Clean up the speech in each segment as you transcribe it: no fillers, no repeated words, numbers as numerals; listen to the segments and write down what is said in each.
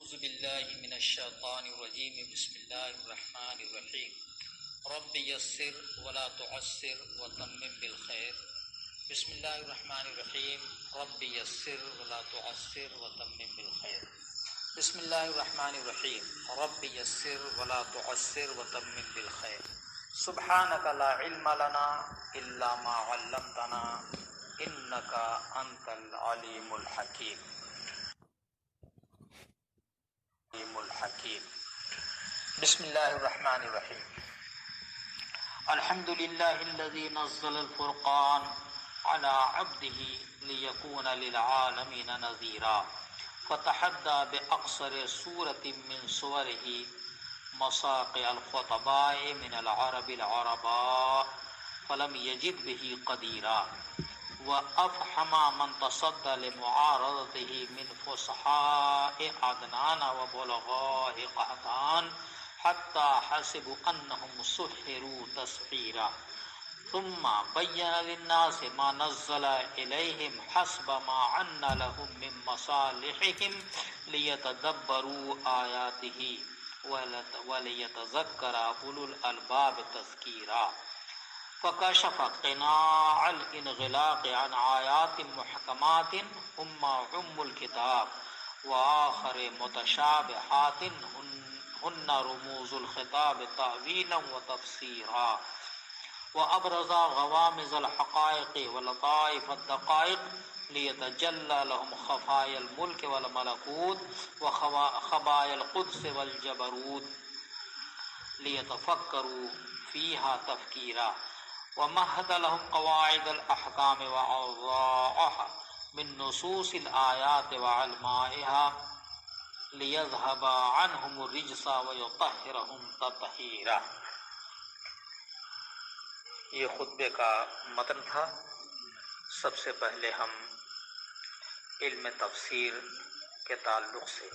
اعوذ باللہ من الشیطان الرجیم بسم اللہ الرحمن الرحیم رب یسر ولا تعسر وتمم بالخیر بسم اللہ الرحمن الرحیم رب یسر ولا تعسر وتمم بالخیر بسم اللہ الرحمن الرحیم رب یسر ولا تعسر وتمم بالخیر سبحانک لا علم لنا الا ما علمتنا انک انت العلیم الحکیم بسم اللہ الرحمن الرحیم الحمد للہ الذی نزل الفرقان على عبده ليكون للعالمین نذیرا فتحدى بأقصر سورة من سوره مصاقع الخطباء من العرب العرباء فلم يجد به قديرا وأفحم من تصدى لمعارضته من فصحاء عدنان وبلغاء قحطان حتى حسبوا أنهم سحروا تسحيرا ثم بين للناس ما نزل إليهم حسب ما عن لهم من مصالحهم ليتدبروا آياته وليتذكر أولو الألباب تذكيرا فكشف قناع الانغلاق عن آيات محكمات هم الكتاب وآخر متشابهات هن رموز الخطاب تأويلا وتفسيرا وأبرز غوامض الحقائق ولطائف الدقائق ليتجلى لهم خفايا الملك والملكوت وخبايا القدس والجبروت ليتفكروا فيها تفكيرا ومهد لهم قواعد الأحكام وأوضاعها من نصوص الآيات وعلمائها ليذهب عنهم الرجس ويطهرهم تطهيرا۔ یہ خطبے کا متن تھا۔ سب سے پہلے ہم علم تفسیر کے تعلق سے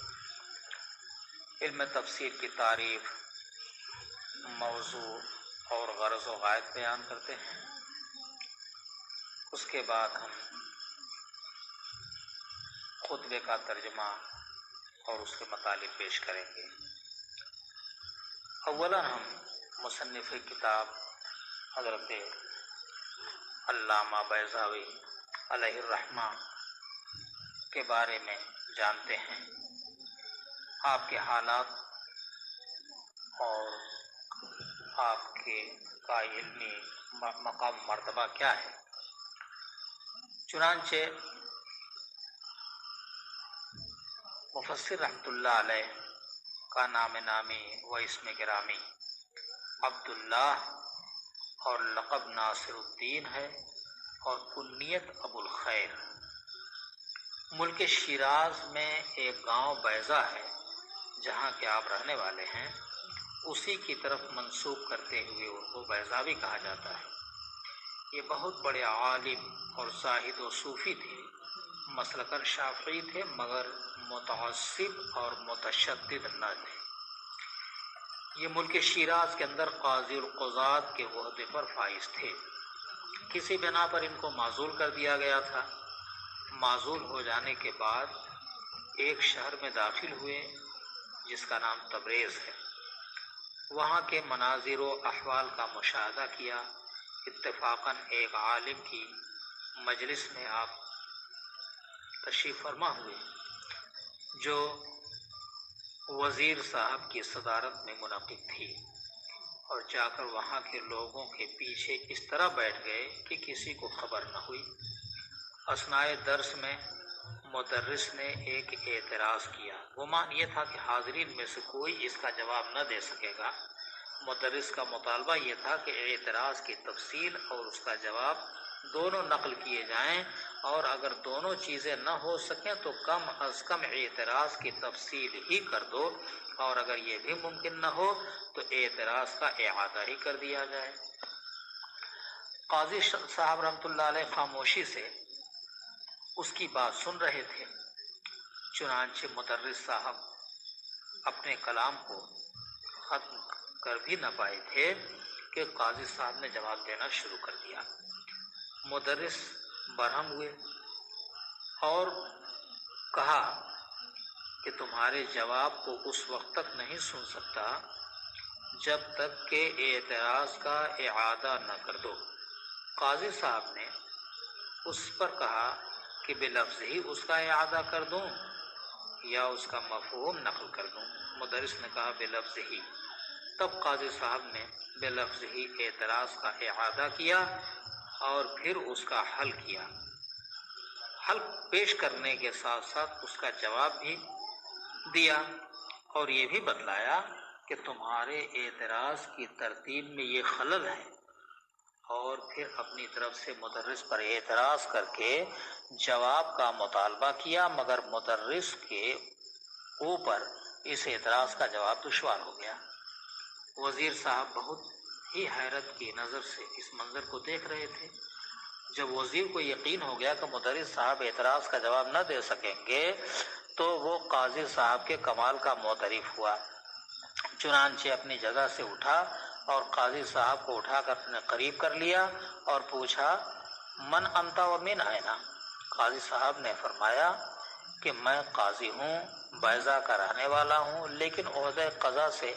علم تفسیر کی تعریف، موضوع اور غرض و غایت بیان کرتے ہیں۔ اس کے بعد ہم خطبے کا ترجمہ اور اس کے مطالب پیش کریں گے۔ اولاً ہم مصنف کتاب حضرت علامہ بیضاوی علیہ الرحمہ کے بارے میں جانتے ہیں۔ آپ کے حالات اور آپ کے کا علمی مقام مرتبہ کیا ہے۔ چنانچہ مفسر رحمۃ اللہ علیہ کا نام نامی و اسم گرامی عبداللہ اور لقب ناصر الدین ہے اور کنیت ابو الخیر۔ ملک شیراز میں ایک گاؤں بیضا ہے جہاں کے آپ رہنے والے ہیں، اسی کی طرف منسوب کرتے ہوئے ان کو بیضاوی کہا جاتا ہے۔ یہ بہت بڑے عالم اور زاہد و صوفی تھے، مسلکن شافعی تھے مگر متعصب اور متشدد نہ تھے۔ یہ ملک شیراز کے اندر قاضی القضات کے عہدے پر فائز تھے۔ کسی بنا پر ان کو معزول کر دیا گیا تھا۔ معزول ہو جانے کے بعد ایک شہر میں داخل ہوئے جس کا نام تبریز ہے۔ وہاں کے مناظر و احوال کا مشاہدہ کیا۔ اتفاقاً ایک عالم کی مجلس میں آپ تشریف فرما ہوئے جو وزیر صاحب کی صدارت میں منعقد تھی، اور جا کر وہاں کے لوگوں کے پیچھے اس طرح بیٹھ گئے کہ کسی کو خبر نہ ہوئی۔ اثناء درس میں مدرس نے ایک اعتراض کیا۔ گمان یہ تھا کہ حاضرین میں سے کوئی اس کا جواب نہ دے سکے گا۔ مدرس کا مطالبہ یہ تھا کہ اعتراض کی تفصیل اور اس کا جواب دونوں نقل کیے جائیں، اور اگر دونوں چیزیں نہ ہو سکیں تو کم از کم اعتراض کی تفصیل ہی کر دو، اور اگر یہ بھی ممکن نہ ہو تو اعتراض کا اعادہ ہی کر دیا جائے۔ قاضی صاحب رحمۃ اللہ علیہ خاموشی سے اس کی بات سن رہے تھے۔ چنانچہ مدرس صاحب اپنے کلام کو ختم کر بھی نہ پائے تھے کہ قاضی صاحب نے جواب دینا شروع کر دیا۔ مدرس برہم ہوئے اور کہا کہ تمہارے جواب کو اس وقت تک نہیں سن سکتا جب تک کہ اعتراض کا اعادہ نہ کر دو۔ قاضی صاحب نے اس پر کہا کہ بلفظ ہی اس کا اعادہ کر دوں یا اس کا مفہوم نقل کر دوں؟ مدرس نے کہا بلفظ ہی۔ تب قاضی صاحب نے بلفظ ہی اعتراض کا اعادہ کیا اور پھر اس کا حل کیا۔ حل پیش کرنے کے ساتھ ساتھ اس کا جواب بھی دیا اور یہ بھی بتلایا کہ تمہارے اعتراض کی ترتیب میں یہ خلل ہے، اور پھر اپنی طرف سے مدرس پر اعتراض کر کے جواب کا مطالبہ کیا، مگر مدرس کے اوپر اس اعتراض کا جواب دشوار ہو گیا۔ وزیر صاحب بہت ہی حیرت کی نظر سے اس منظر کو دیکھ رہے تھے۔ جب وزیر کو یقین ہو گیا کہ مدرس صاحب اعتراض کا جواب نہ دے سکیں گے تو وہ قاضی صاحب کے کمال کا معترف ہوا۔ چنانچہ اپنی جگہ سے اٹھا اور قاضی صاحب کو اٹھا کر اپنے قریب کر لیا اور پوچھا من انت و من این؟ قاضی صاحب نے فرمایا کہ میں قاضی ہوں، بیضا کا رہنے والا ہوں، لیکن عہدہ قضا سے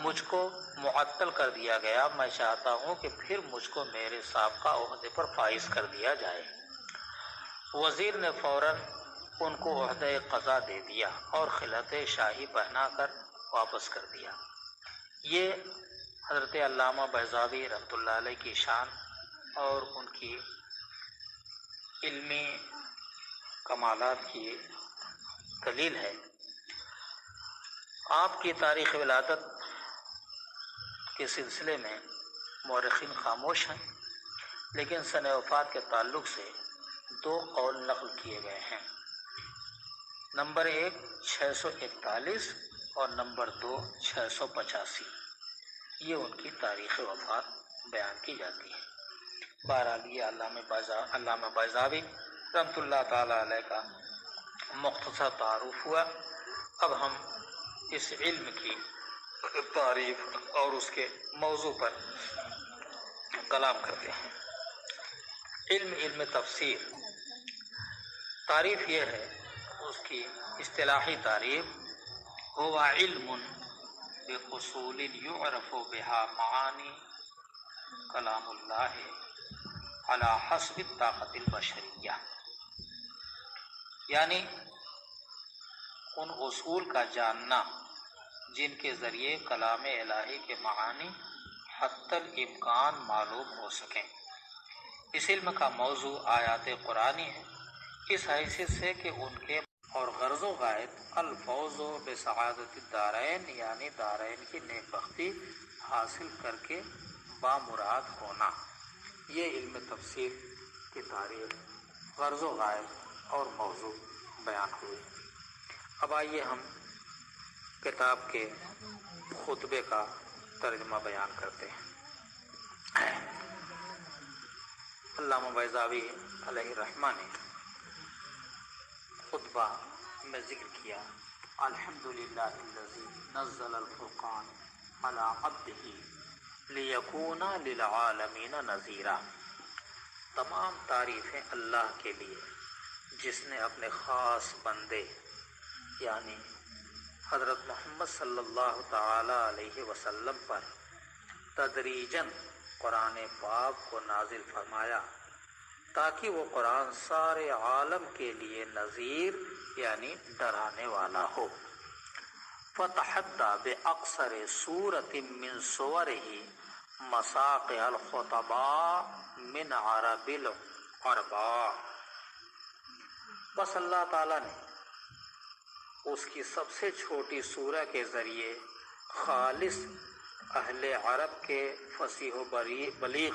مجھ کو معطل کر دیا گیا۔ میں چاہتا ہوں کہ پھر مجھ کو میرے سابقہ عہدے پر فائز کر دیا جائے۔ وزیر نے فوراً ان کو عہدہ قضا دے دیا اور خلعت شاہی پہنا کر واپس کر دیا۔ یہ حضرت علامہ بیضاوی رحمۃ اللہ علیہ کی شان اور ان کی علمی کمالات کی دلیل ہے۔ آپ کی تاریخ ولادت کے سلسلے میں مورخین خاموش ہیں، لیکن سن وفات کے تعلق سے دو قول نقل کیے گئے ہیں۔ نمبر 1 641 اور نمبر 2 685، یہ ان کی تاریخ وفات بیان کی جاتی ہے۔ بہرحال یہ علامہ بیضاوی رحمۃ اللہ تعالی علیہ کا مختصر تعارف ہوا۔ اب ہم اس علم کی تعریف اور اس کے موضوع پر کلام کرتے ہیں۔ علم تفسیر، تعریف یہ ہے اس کی اصطلاحی تعریف، هو علم بأصول يعرف بها معانی کلام اللہ على حسب الطاقت البشریہ، یعنی ان اصول کا جاننا جن کے ذریعے کلام الہی کے معانی حتی الامکان معلوم ہو سکیں۔ اس علم کا موضوع آیات قرآنی ہے، اس حیثیت سے کہ ان کے اور غرض و غائب الفوز بسعادت الدارین، یعنی دارین کی نیک بختی حاصل کر کے بامراد ہونا۔ یہ علم تفسیر کی تعریف، غرض و غائب اور موضوع بیان ہوئی۔ اب آئیے ہم کتاب کے خطبے کا ترجمہ بیان کرتے ہیں۔ علامہ بیضاوی علیہ الرحمہ نے خطبہ میں ذکر کیا الحمدللہ الذی نزل الفرقان علی عبدہ لیکون للعالمین نذیرا۔ تمام تعریفیں اللہ کے لیے جس نے اپنے خاص بندے یعنی حضرت محمد صلی اللہ تعالی علیہ وسلم پر تدریجاً قرآن پاک کو نازل فرمایا تاکہ وہ قرآن سارے عالم کے لیے نذیر یعنی ڈرانے والا ہو۔ فتحدى بأقصر سورة من سوره مساقع الخطباء من عرب العرباء۔ بس اللہ تعالیٰ نے اس کی سب سے چھوٹی سورہ کے ذریعے خالص اہل عرب کے فصیح و بلیغ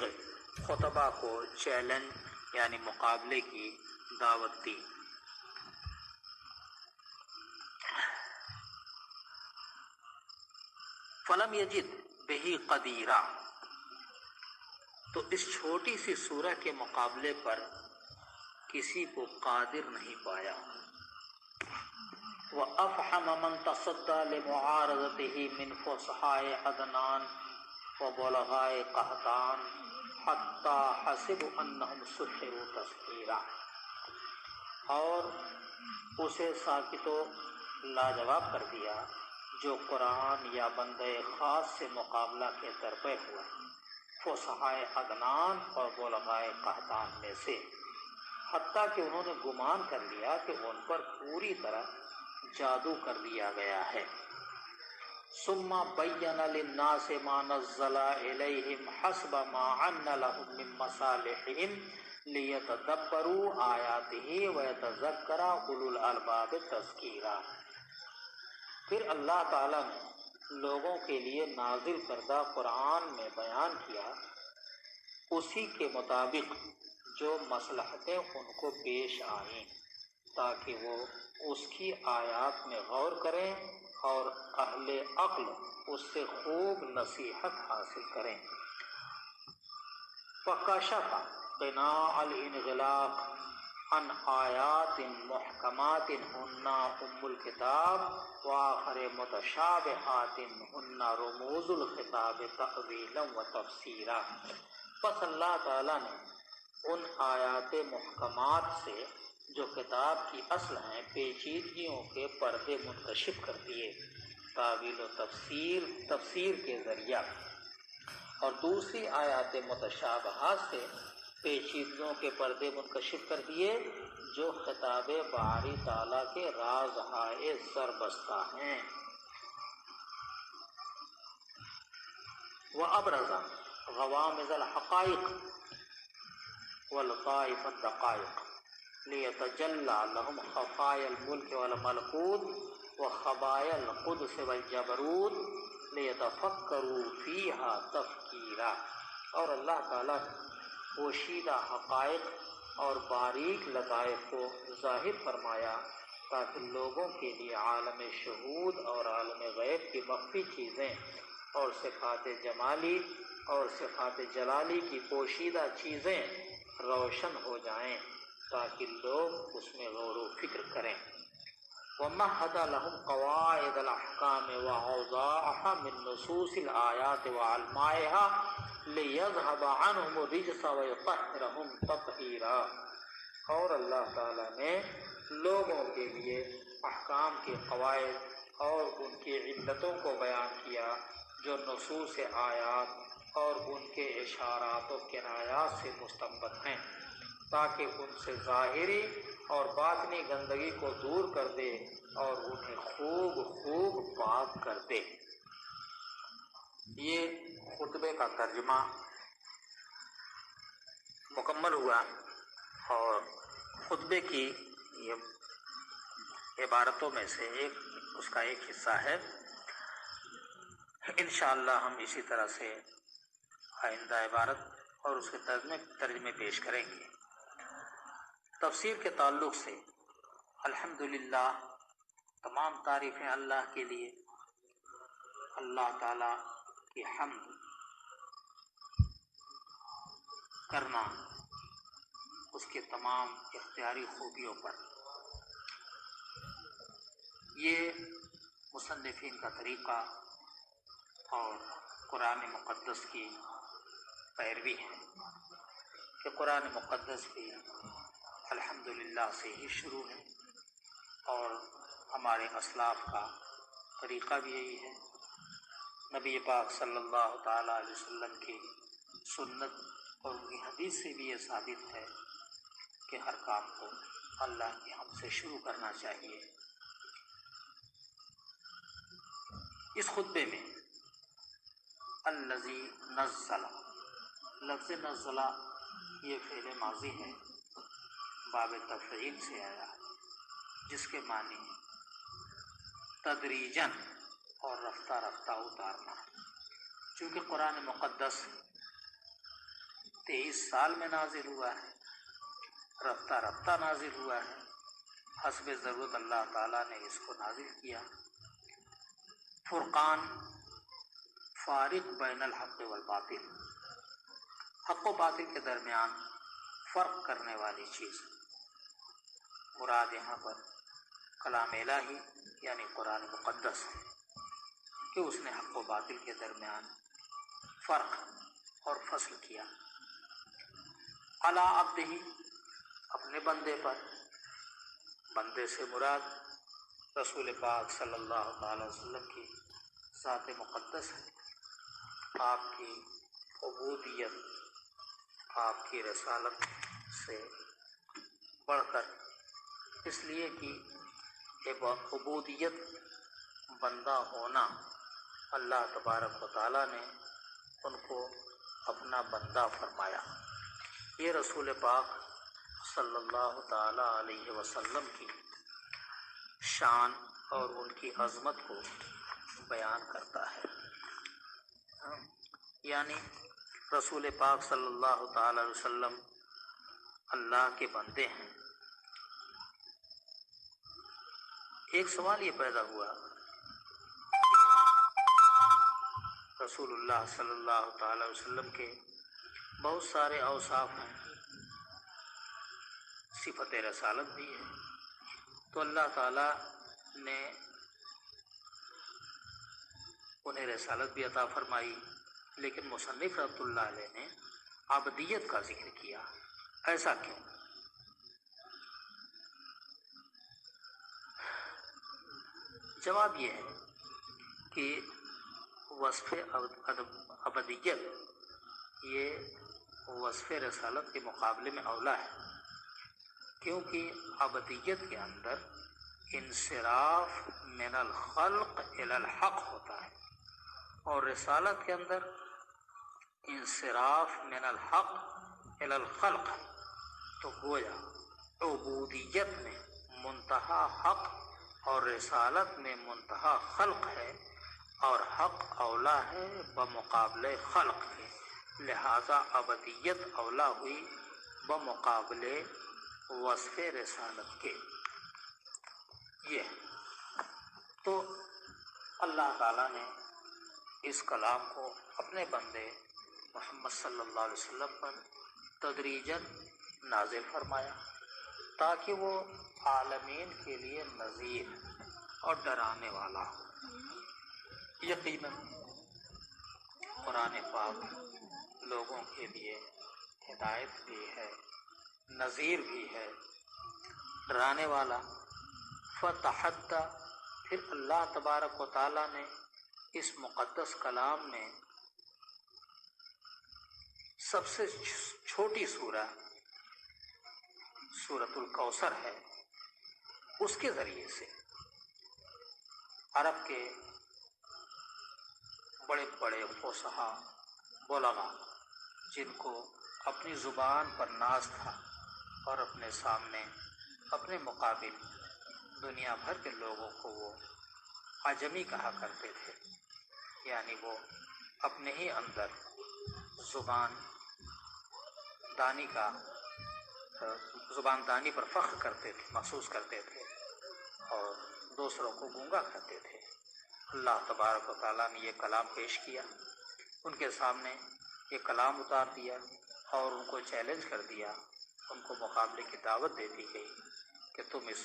خطبہ کو چیلنج یعنی مقابلے کی دعوت دی۔ فلم یجد بہی قدیرہ، تو اس چھوٹی سی سورہ کے مقابلے پر کسی کو قادر نہیں پایا۔ وَأَفْحَمَ مَنْ تَصَدَّى لِمُعَارَضَتِهِ مِنْ فُصَحَاءِ عَدْنَانَ وَبُلَغَاءِ قَحْطَانَ حَتَّى حَسِبُوا أَنَّهُمْ سُحِرُوا تَسْحِيرًا۔ اور اسے ساکت و لاجواب کر دیا جو قرآن یا بندے خاص سے مقابلہ کے درپے ہوا فصحائے عدنان اور بلغائے قحطان میں سے، حتیٰ کہ انہوں نے گمان کر لیا کہ ان پر پوری طرح جادو کر دیا گیا ہے۔ ثم بین للناس ما نزل الیہم حسب ما عن لهم من مصالحهم لیتدبروا آیاتہ ویتذکر اولو الالباب تذکیرا۔ پھر اللہ تعالیٰ نے لوگوں کے لیے نازل کردہ قرآن میں بیان کیا اسی کے مطابق جو مصلحتیں ان کو پیش آئیں، تاکہ وہ اس کی آیات میں غور کریں اور اہل عقل اس سے خوب نصیحت حاصل کریں۔ فکشف قناع الانغلاق عن آیات محکمات ہن ام الکتاب وآخر متشابہات ہن رموز الخطاب تأویلا و تفسیرا۔ پس اللہ تعالیٰ نے ان آیات محکمات سے جو کتاب کی اصل ہیں پیچیدگیوں کے پردے منکشف کر دیے تاویل و تفسیر کے ذریعہ، اور دوسری آیات متشابہات سے پیچیدگیوں کے پردے منکشف کر دیے جو خطاب باری تعالیٰ کے رازہائے زربستہ ہیں۔ وَأَبْرَزَ غوامض الحقائق والطائف الدقائق لیتجلی لهم خفایا الملک والملکوت وخبایا القدس والجبروت لیتفکروا فیہا تفکیرا۔ اور اللہ تعالیٰ نے پوشیدہ حقائق اور باریک لطائف کو ظاہر فرمایا تاکہ لوگوں کے لیے عالم شہود اور عالم غیب کی مخفی چیزیں اور صفات جمالی اور صفات جلالی کی پوشیدہ چیزیں روشن ہو جائیں تاکہ لوگ اس میں غور و فکر کریں۔ وَمَهَّدَ لَهُمْ قَوَاعِدَ الْأَحْكَامِ وَأَوْضَاعَهَا مِن نُّصُوصِ الْآيَاتِ وَعَلْمَائِهَا لِيَذْهَبَ عَنْهُمُ الرِّجْسَ وَيُطَهِّرَهُمْ تَطْهِيرًا۔ اور اللہ تعالیٰ نے لوگوں کے لیے احکام کے قواعد اور ان کی علتوں کو بیان کیا جو نصوص آیات اور ان کے اشارات و کنایات سے مستنبط ہیں، تاکہ ان سے ظاہری اور باطنی گندگی کو دور کر دے اور انہیں خوب خوب پاک کر دے۔ یہ خطبے کا ترجمہ مکمل ہوا اور خطبے کی یہ عبارتوں میں سے اس کا ایک حصہ ہے۔ انشاءاللہ ہم اسی طرح سے آئندہ عبارت اور اس کے ترجمے پیش کریں گے۔ تفسیر کے تعلق سے الحمدللہ تمام تعریفیں اللہ کے لیے، اللہ تعالیٰ کی حمد کرنا اس کے تمام اختیاری خوبیوں پر۔ یہ مصنفین کا طریقہ اور قرآن مقدس کی پیروی ہے کہ قرآن مقدس بھی الحمدللہ سے ہی شروع ہے اور ہمارے اسلاف کا طریقہ بھی یہی ہے۔ نبی پاک صلی اللہ تعالیٰ علیہ وسلم کی سنت اور ان کی حدیث سے بھی یہ ثابت ہے کہ ہر کام کو اللہ کی حمد سے شروع کرنا چاہیے۔ اس خطبے میں الذی نزل، لفظ نزل یہ فعل ماضی ہے، باب تفعیل سے آیا ہے، جس کے معنی تدریجاً اور رفتہ رفتہ اتارنا۔ چونکہ قرآن مقدس 23 سال میں نازل ہوا ہے، رفتہ رفتہ نازل ہوا ہے، حسب ضرورت اللہ تعالیٰ نے اس کو نازل کیا۔ فرقان، فارق بین الحق والباطل، حق و باطل کے درمیان فرق کرنے والی چیز۔ مراد یہاں پر کلام الہی یعنی قرآن مقدس ہے کہ اس نے حق و باطل کے درمیان فرق اور فصل کیا۔ علی عبدہ، اپنے بندے پر، بندے سے مراد رسول پاک صلی اللہ تعالی وسلم کی ذات مقدس ہے، آپ کی عبودیت آپ کی رسالت سے بڑھ کر، اس لیے کہ عبودیت بندہ ہونا، اللہ تبارک و تعالیٰ نے ان کو اپنا بندہ فرمایا۔ یہ رسول پاک صلی اللہ تعالیٰ علیہ وسلم کی شان اور ان کی عظمت کو بیان کرتا ہے۔ یعنی رسول پاک صلی اللہ تعالیٰ علیہ وسلم اللہ کے بندے ہیں۔ ایک سوال یہ پیدا ہوا کہ رسول اللہ صلی اللہ تعالیٰ علیہ وسلم کے بہت سارے اوصاف ہیں، صفت رسالت بھی ہے، تو اللہ تعالیٰ نے انہیں رسالت بھی عطا فرمائی، لیکن مصنف رحمۃ اللہ علیہ نے عبدیت کا ذکر کیا، ایسا کیوں؟ جواب یہ ہے کہ وصف عبدیت یہ وصف رسالت کے مقابلے میں اولا ہے، کیونکہ عبدیت کے اندر انصراف من الخلق الی الحق ہوتا ہے، اور رسالت کے اندر انصراف من الحق الی الخلق ہے۔ تو گویا عبودیت میں منتہا حق اور رسالت میں منتہا خلق ہے، اور حق اولا ہے بمقابلے خلق کے، لہذا عبدیت اولا ہوئی بمقابلے وصف رسالت کے۔ یہ تو اللہ تعالیٰ نے اس کلام کو اپنے بندے محمد صلی اللہ علیہ وسلم پر تدریجاً نازل فرمایا تاکہ وہ عالمین کے لیے نذیر اور ڈرانے والا ہو۔ یقیناً قرآن پاک لوگوں کے لیے ہدایت بھی ہے، نذیر بھی ہے، ڈرانے والا۔ فتحدى، پھر اللہ تبارک و تعالیٰ نے اس مقدس کلام میں سب سے چھوٹی سورہ سورۃ الکوثر ہے، اس کے ذریعے سے عرب کے بڑے بڑے فصحا بلغا، جن کو اپنی زبان پر ناز تھا اور اپنے سامنے اپنے مقابل دنیا بھر کے لوگوں کو وہ عجمی کہا کرتے تھے، یعنی وہ اپنے ہی اندر زبان دانی پر فخر کرتے تھے، محسوس کرتے تھے، اور دوسروں کو گونگا کرتے تھے۔ اللہ تبارک و تعالیٰ نے یہ کلام پیش کیا، ان کے سامنے یہ کلام اتار دیا اور ان کو چیلنج کر دیا، ان کو مقابلے کی دعوت دے دی گئی کہ تم اس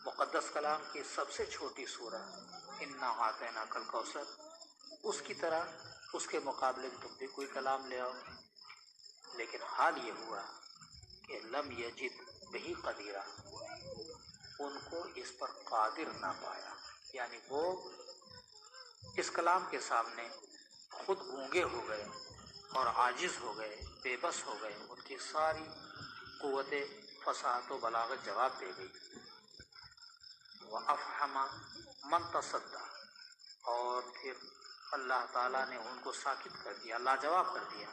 مقدس کلام کی سب سے چھوٹی سورہ انا اعطیناک الکوثر، اس کی طرح اس کے مقابلے میں تم بھی کوئی کلام لے آؤ۔ لیکن حال یہ ہوا کہ لم یجد بہی قدیرہ، ان کو اس پر قادر نہ پایا، یعنی وہ اس کلام کے سامنے خود گونگے ہو گئے اور عاجز ہو گئے، بے بس ہو گئے، ان کی ساری قوت فصاحت و بلاغت جواب دے گئی۔ وَأَفْحَمَ مَنْ تَصَدَّى، اور پھر اللہ تعالیٰ نے ان کو ساکت کر دیا، لاجواب کر دیا۔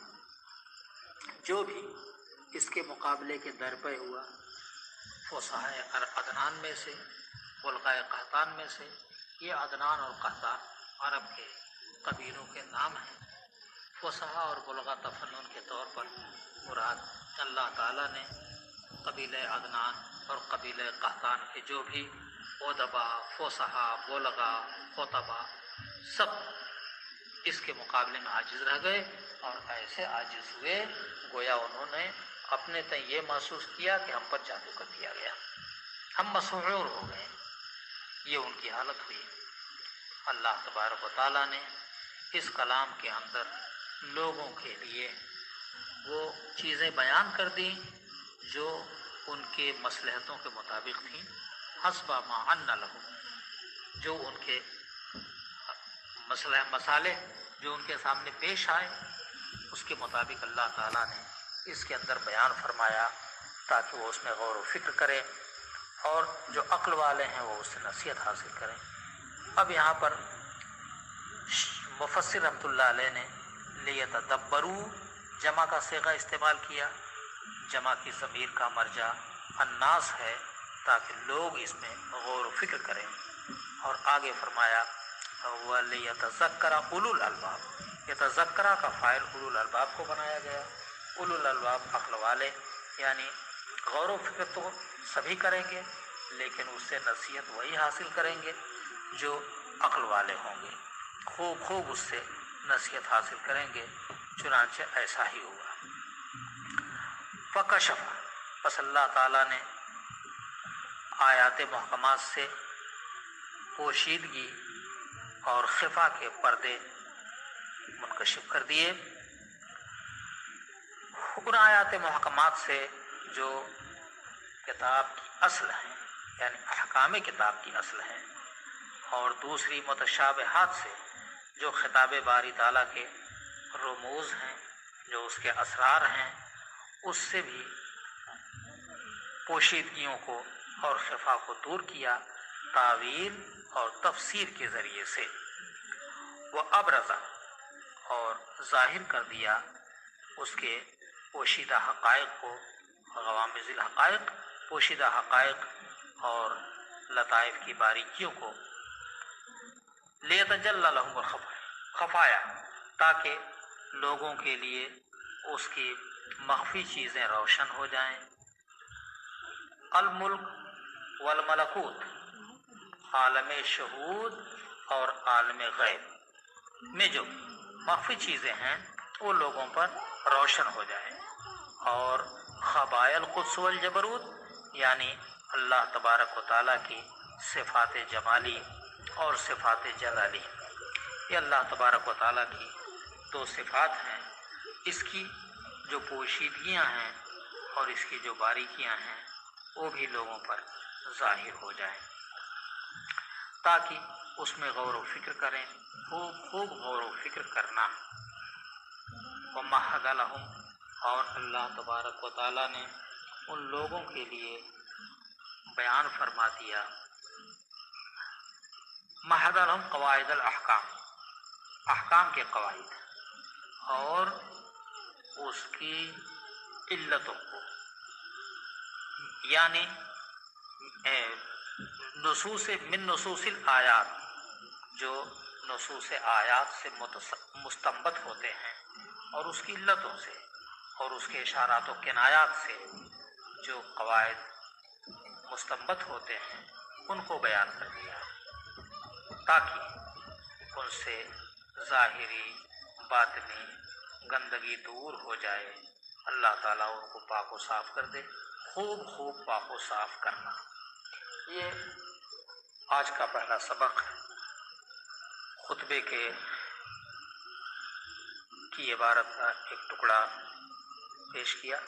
جو بھی اس کے مقابلے کے درپے ہوا، فصحاء عدنان میں سے، بلغاء قحطان میں سے، یہ عدنان اور قحطان عرب کے قبیلوں کے نام ہیں۔ فصحاء اور بلغاء تفنن کے طور پر مراد اللہ تعالیٰ نے قبیلہ عدنان اور قبیلہ قحطان کے جو بھی ادبا، فصحاء، بلغاء، خطبا، سب اس کے مقابلے میں عاجز رہ گئے، اور ایسے عاجز ہوئے گویا انہوں نے اپنے تئیں یہ محسوس کیا کہ ہم پر جادو کر دیا گیا، ہم مسحور ہو گئے۔ یہ ان کی حالت ہوئی۔ اللہ تبارک و تعالیٰ نے اس کلام کے اندر لوگوں کے لیے وہ چیزیں بیان کر دیں جو ان کے مصلحتوں کے مطابق تھیں، حسب ما ان لہم، جو ان کے مسالے جو ان کے سامنے پیش آئے اس کے مطابق اللہ تعالیٰ نے اس کے اندر بیان فرمایا تاکہ وہ اس میں غور و فکر کریں اور جو عقل والے ہیں وہ اس سے نصیحت حاصل کریں۔ اب یہاں پر مفسر رحمۃ اللہ علیہ نے لیتدبروا جمع کا صیغہ استعمال کیا، جمع کی ضمیر کا مرجع الناس ہے تاکہ لوگ اس میں غور و فکر کریں، اور آگے فرمایا وَلِيَتَذَكَّرَ اولو الالباب، یتذکرہ کا فاعل اولو الالباب کو بنایا گیا۔ اولو الالباب عقل والے، یعنی غور و فکر تو سبھی کریں گے لیکن اس سے نصیحت وہی حاصل کریں گے جو عقل والے ہوں گے، خوب خوب اس سے نصیحت حاصل کریں گے۔ چنانچہ ایسا ہی ہوا۔ فکشف، پس اللہ تعالیٰ نے آیات محکمات سے پوشیدگی اور خفا کے پردے منکشف کر دیے۔ ان آیات محکمات سے جو کتاب کی اصل ہیں، یعنی احکام کتاب کی اصل ہیں، اور دوسری متشابہات سے جو خطاب باری تعالیٰ کے رموز ہیں، جو اس کے اسرار ہیں، اس سے بھی پوشیدگیوں کو اور خفا کو دور کیا تعویل اور تفسیر کے ذریعے سے۔ وہ ابرزا، اور ظاہر کر دیا اس کے پوشیدہ حقائق کو، غوامض الحقائق، پوشیدہ حقائق اور لطائف کی باریکیوں کو، لیتجلی لہم الخفایا، تاکہ لوگوں کے لیے اس کی مخفی چیزیں روشن ہو جائیں۔ الملک والملکوت، عالم شہود اور عالم غیب میں جو مخفی چیزیں ہیں وہ لوگوں پر روشن ہو جائیں، اور خبائے القدس والجبروت، یعنی اللہ تبارک و تعالیٰ کی صفات جمالی اور صفات جلالی، یہ اللہ تبارک و تعالیٰ کی دو صفات ہیں، اس کی جو پوشیدگیاں ہیں اور اس کی جو باریکیاں ہیں وہ بھی لوگوں پر ظاہر ہو جائیں، تاکہ اس میں غور و فکر کریں، خوب خوب غور و فکر کرنا۔ وَمَهَّدَ لَهُمْ، اور اللہ تبارک و تعالیٰ نے ان لوگوں کے لیے بیان فرما دیا مہد لہم قواعد الاحکام، احکام کے قواعد اور اس کی علتوں کو، یعنی من نصوص الآیات، جو نصوص آیات سے مستنبط ہوتے ہیں، اور اس کی علتوں سے اور اس کے اشارات و کنایات سے جو قواعد مستنبط ہوتے ہیں ان کو بیان کر دیا، تاکہ ان سے ظاہری باطنی گندگی دور ہو جائے، اللہ تعالیٰ ان کو پاک و صاف کر دے، خوب خوب پاک و صاف کرنا۔ یہ آج کا پہلا سبق خطبے کی عبارت کا ایک ٹکڑا پیش کیا۔